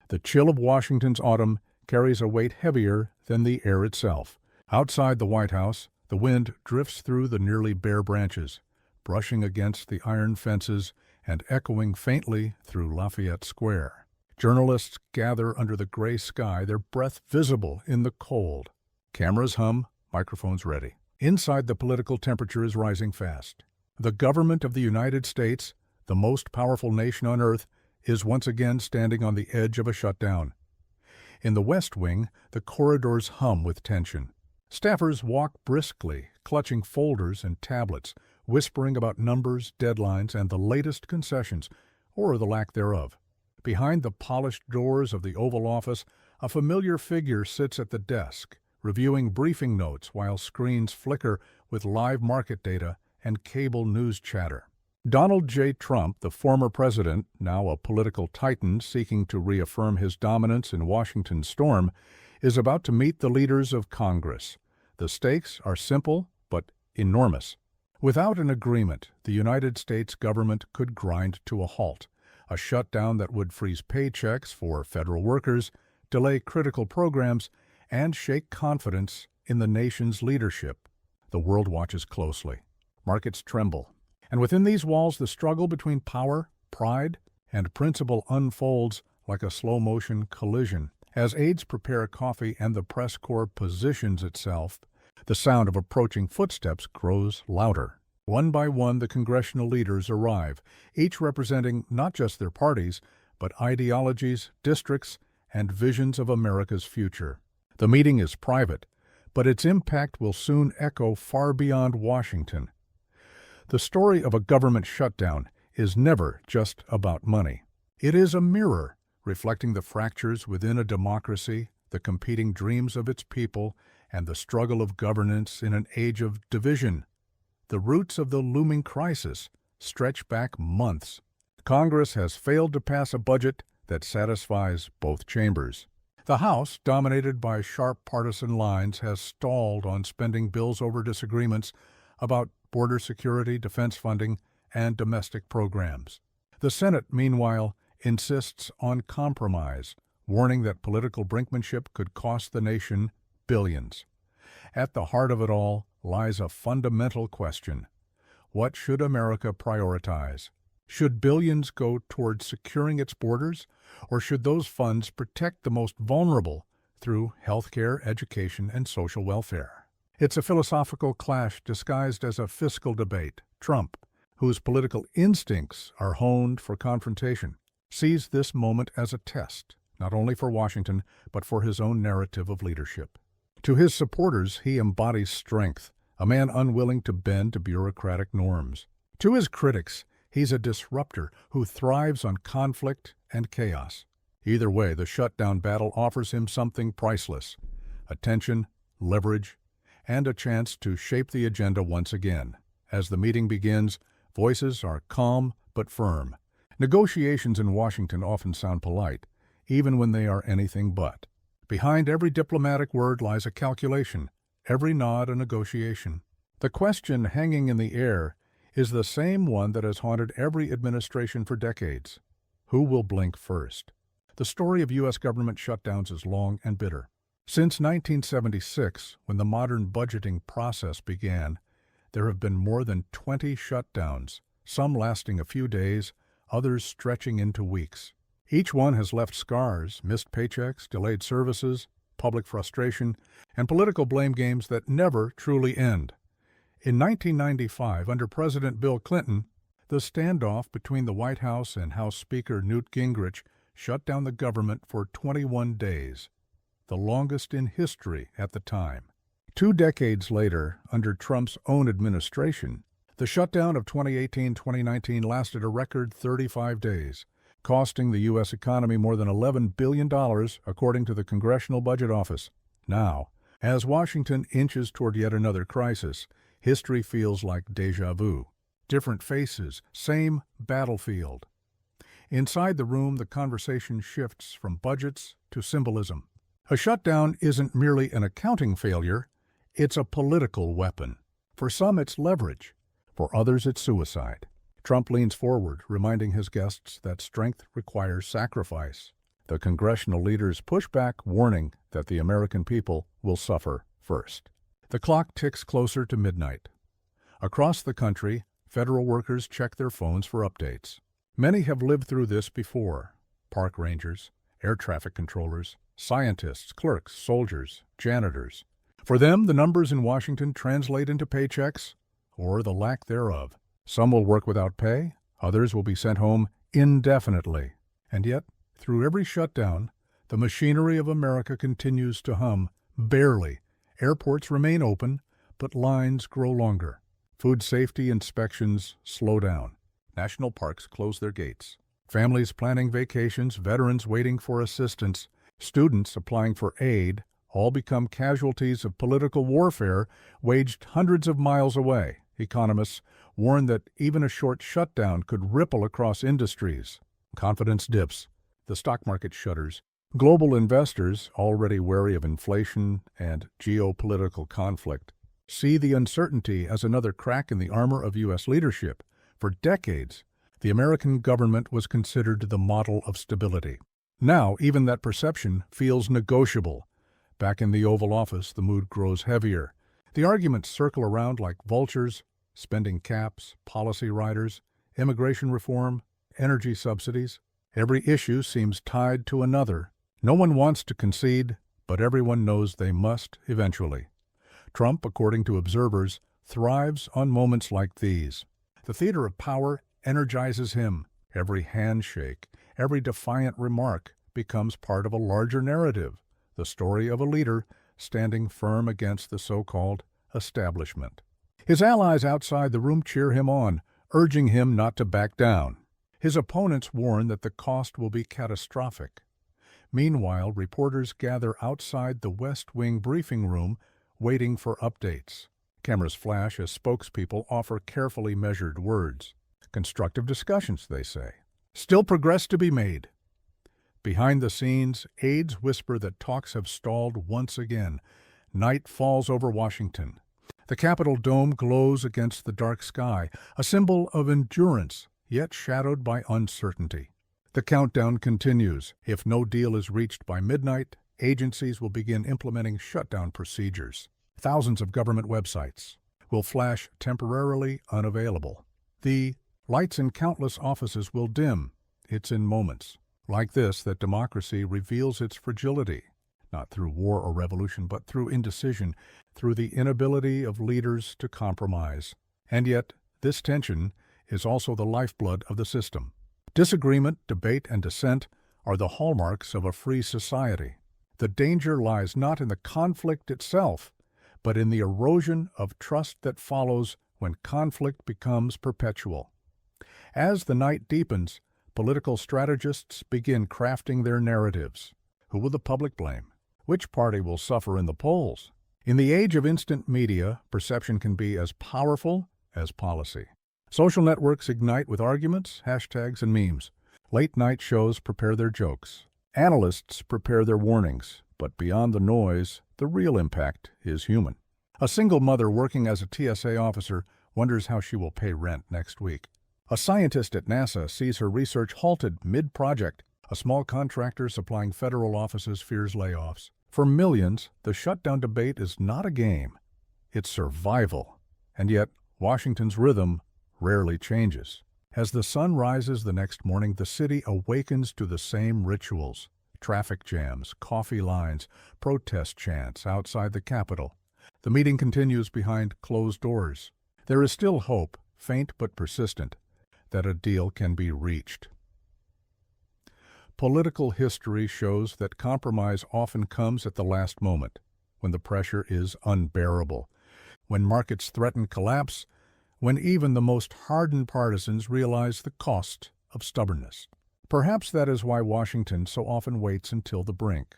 The chill of Washington's autumn carries a weight heavier than the air itself. Outside the White House, the wind drifts through the nearly bare branches, brushing against the iron fences and echoing faintly through Lafayette Square. Journalists gather under the gray sky, their breath visible in the cold. Cameras hum, microphones ready. Inside, the political temperature is rising fast. The government of the United States, the most powerful nation on earth, is once again standing on the edge of a shutdown. In the West Wing, the corridors hum with tension. Staffers walk briskly, clutching folders and tablets, whispering about numbers, deadlines, and the latest concessions, or the lack thereof. Behind the polished doors of the Oval Office, a familiar figure sits at the desk, reviewing briefing notes while screens flicker with live market data and cable news chatter. Donald J. Trump, the former president, now a political titan seeking to reaffirm his dominance in Washington's storm, is about to meet the leaders of Congress. The stakes are simple but enormous. Without an agreement, the United States government could grind to a halt, a shutdown that would freeze paychecks for federal workers, delay critical programs, and shake confidence in the nation's leadership. The world watches closely. Markets tremble. And within these walls, the struggle between power, pride, and principle unfolds like a slow-motion collision. As aides prepare coffee and the press corps positions itself, the sound of approaching footsteps grows louder. One by one, the congressional leaders arrive, each representing not just their parties, but ideologies, districts, and visions of America's future. The meeting is private, but its impact will soon echo far beyond Washington. The story of a government shutdown is never just about money. It is a mirror reflecting the fractures within a democracy, the competing dreams of its people, and the struggle of governance in an age of division. The roots of the looming crisis stretch back months. Congress has failed to pass a budget that satisfies both chambers. The House, dominated by sharp partisan lines, has stalled on spending bills over disagreements about border security, defense funding, and domestic programs. The Senate, meanwhile, insists on compromise, warning that political brinkmanship could cost the nation billions. At the heart of it all lies a fundamental question. What should America prioritize? Should billions go toward securing its borders, or should those funds protect the most vulnerable through healthcare, education, and social welfare? It's a philosophical clash disguised as a fiscal debate. Trump, whose political instincts are honed for confrontation, sees this moment as a test, not only for Washington, but for his own narrative of leadership. To his supporters, he embodies strength, a man unwilling to bend to bureaucratic norms. To his critics, he's a disruptor who thrives on conflict and chaos. Either way, the shutdown battle offers him something priceless: attention, leverage, and a chance to shape the agenda once again. As the meeting begins, voices are calm but firm. Negotiations in Washington often sound polite, even when they are anything but. Behind every diplomatic word lies a calculation, every nod a negotiation. The question hanging in the air is the same one that has haunted every administration for decades. Who will blink first? The story of U.S. government shutdowns is long and bitter. Since 1976, when the modern budgeting process began, there have been more than 20 shutdowns, some lasting a few days, others stretching into weeks. Each one has left scars, missed paychecks, delayed services, public frustration, and political blame games that never truly end. In 1995, under President Bill Clinton, the standoff between the White House and House Speaker Newt Gingrich shut down the government for 21 days, the longest in history at the time. 2 decades later, under Trump's own administration, the shutdown of 2018-2019 lasted a record 35 days, costing the U.S. economy more than $11 billion, according to the Congressional Budget Office. Now, as Washington inches toward yet another crisis, history feels like déjà vu. Different faces, same battlefield. Inside the room, the conversation shifts from budgets to symbolism. A shutdown isn't merely an accounting failure, it's a political weapon. For some, it's leverage. For others, it's suicide. Trump leans forward, reminding his guests that strength requires sacrifice. The congressional leaders push back, warning that the American people will suffer first. The clock ticks closer to midnight. Across the country, federal workers check their phones for updates. Many have lived through this before. Park rangers, air traffic controllers, scientists, clerks, soldiers, janitors. For them, the numbers in Washington translate into paychecks, or the lack thereof. Some will work without pay, others will be sent home indefinitely. And yet, through every shutdown, the machinery of America continues to hum, barely. Airports remain open, but lines grow longer. Food safety inspections slow down. National parks close their gates. Families planning vacations, veterans waiting for assistance, students applying for aid, all become casualties of political warfare waged hundreds of miles away. Economists warn that even a short shutdown could ripple across industries. Confidence dips. The stock market shudders. Global investors, already wary of inflation and geopolitical conflict, see the uncertainty as another crack in the armor of U.S. leadership. For decades, the American government was considered the model of stability. Now, even that perception feels negotiable. Back in the Oval Office, the mood grows heavier. The arguments circle around like vultures: spending caps, policy riders, immigration reform, energy subsidies. Every issue seems tied to another. No one wants to concede, but everyone knows they must eventually. Trump, according to observers, thrives on moments like these. The theater of power energizes him. Every handshake, every defiant remark becomes part of a larger narrative, the story of a leader standing firm against the so-called establishment. His allies outside the room cheer him on, urging him not to back down. His opponents warn that the cost will be catastrophic. Meanwhile, reporters gather outside the West Wing briefing room, waiting for updates. Cameras flash as spokespeople offer carefully measured words. Constructive discussions, they say. Still progress to be made. Behind the scenes, aides whisper that talks have stalled once again. Night falls over Washington. The Capitol dome glows against the dark sky, a symbol of endurance, yet shadowed by uncertainty. The countdown continues. If no deal is reached by midnight, agencies will begin implementing shutdown procedures. Thousands of government websites will flash temporarily unavailable. The lights in countless offices will dim. It's in moments like this that democracy reveals its fragility, not through war or revolution, but through indecision, through the inability of leaders to compromise. And yet, this tension is also the lifeblood of the system. Disagreement, debate, and dissent are the hallmarks of a free society. The danger lies not in the conflict itself, but in the erosion of trust that follows when conflict becomes perpetual. As the night deepens, political strategists begin crafting their narratives. Who will the public blame? Which party will suffer in the polls? In the age of instant media, perception can be as powerful as policy. Social networks ignite with arguments, hashtags, and memes. Late-night shows prepare their jokes. Analysts prepare their warnings. But beyond the noise, the real impact is human. A single mother working as a TSA officer wonders how she will pay rent next week. A scientist at NASA sees her research halted mid-project. A small contractor supplying federal offices fears layoffs. For millions, the shutdown debate is not a game. It's survival. And yet, Washington's rhythm rarely changes. As the sun rises the next morning, the city awakens to the same rituals. Traffic jams, coffee lines, protest chants outside the Capitol. The meeting continues behind closed doors. There is still hope, faint but persistent, that a deal can be reached. Political history shows that compromise often comes at the last moment, when the pressure is unbearable, when markets threaten collapse, when even the most hardened partisans realize the cost of stubbornness. Perhaps that is why Washington so often waits until the brink.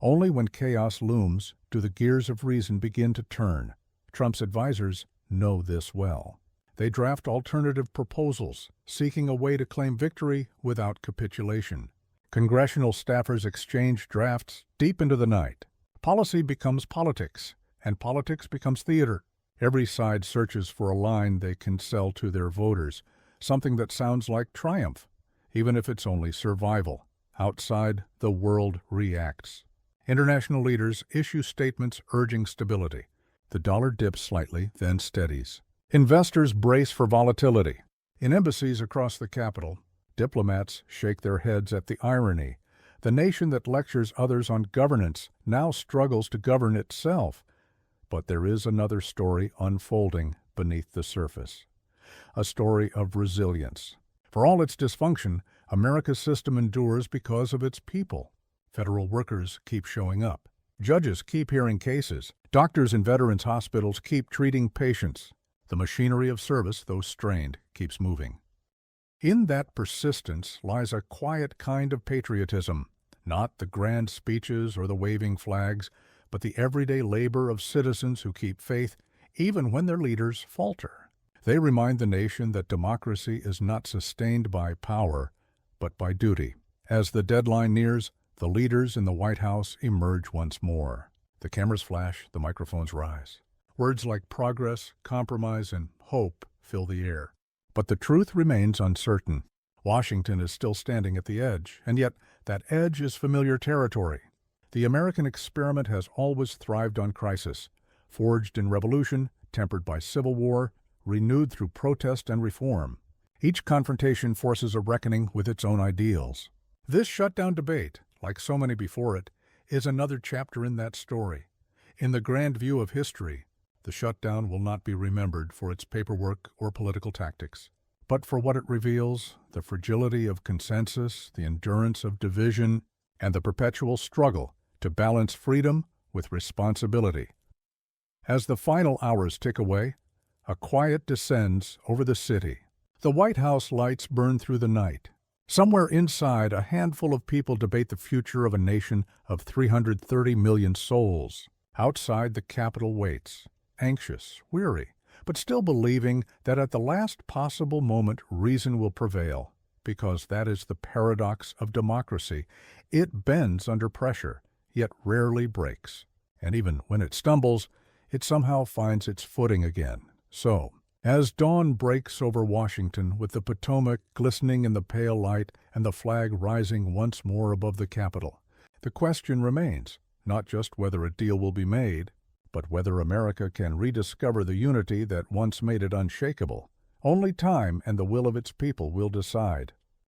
Only when chaos looms do the gears of reason begin to turn. Trump's advisors know this well. They draft alternative proposals, seeking a way to claim victory without capitulation. Congressional staffers exchange drafts deep into the night. Policy becomes politics, and politics becomes theater. Every side searches for a line they can sell to their voters, something that sounds like triumph, even if it's only survival. Outside, the world reacts. International leaders issue statements urging stability. The dollar dips slightly, then steadies. Investors brace for volatility. In embassies across the capital, diplomats shake their heads at the irony. The nation that lectures others on governance now struggles to govern itself. But there is another story unfolding beneath the surface. A story of resilience. For all its dysfunction, America's system endures because of its people. Federal workers keep showing up. Judges keep hearing cases. Doctors in veterans' hospitals keep treating patients. The machinery of service, though strained, keeps moving. In that persistence lies a quiet kind of patriotism, not the grand speeches or the waving flags, but the everyday labor of citizens who keep faith even when their leaders falter. They remind the nation that democracy is not sustained by power, but by duty. As the deadline nears, the leaders in the White House emerge once more. The cameras flash, the microphones rise. Words like progress, compromise, and hope fill the air. But the truth remains uncertain. Washington is still standing at the edge, and yet that edge is familiar territory. The American experiment has always thrived on crisis, forged in revolution, tempered by civil war, renewed through protest and reform. Each confrontation forces a reckoning with its own ideals. This shutdown debate, like so many before it, is another chapter in that story. In the grand view of history, the shutdown will not be remembered for its paperwork or political tactics, but for what it reveals, the fragility of consensus, the endurance of division, and the perpetual struggle to balance freedom with responsibility. As the final hours tick away, a quiet descends over the city. The White House lights burn through the night. Somewhere inside, a handful of people debate the future of a nation of 330 million souls. Outside, the Capitol waits, anxious, weary, but still believing that at the last possible moment reason will prevail, because that is the paradox of democracy. It bends under pressure, yet rarely breaks. And even when it stumbles, it somehow finds its footing again. So, as dawn breaks over Washington with the Potomac glistening in the pale light and the flag rising once more above the Capitol, the question remains, not just whether a deal will be made, but whether America can rediscover the unity that once made it unshakable. Only time and the will of its people will decide.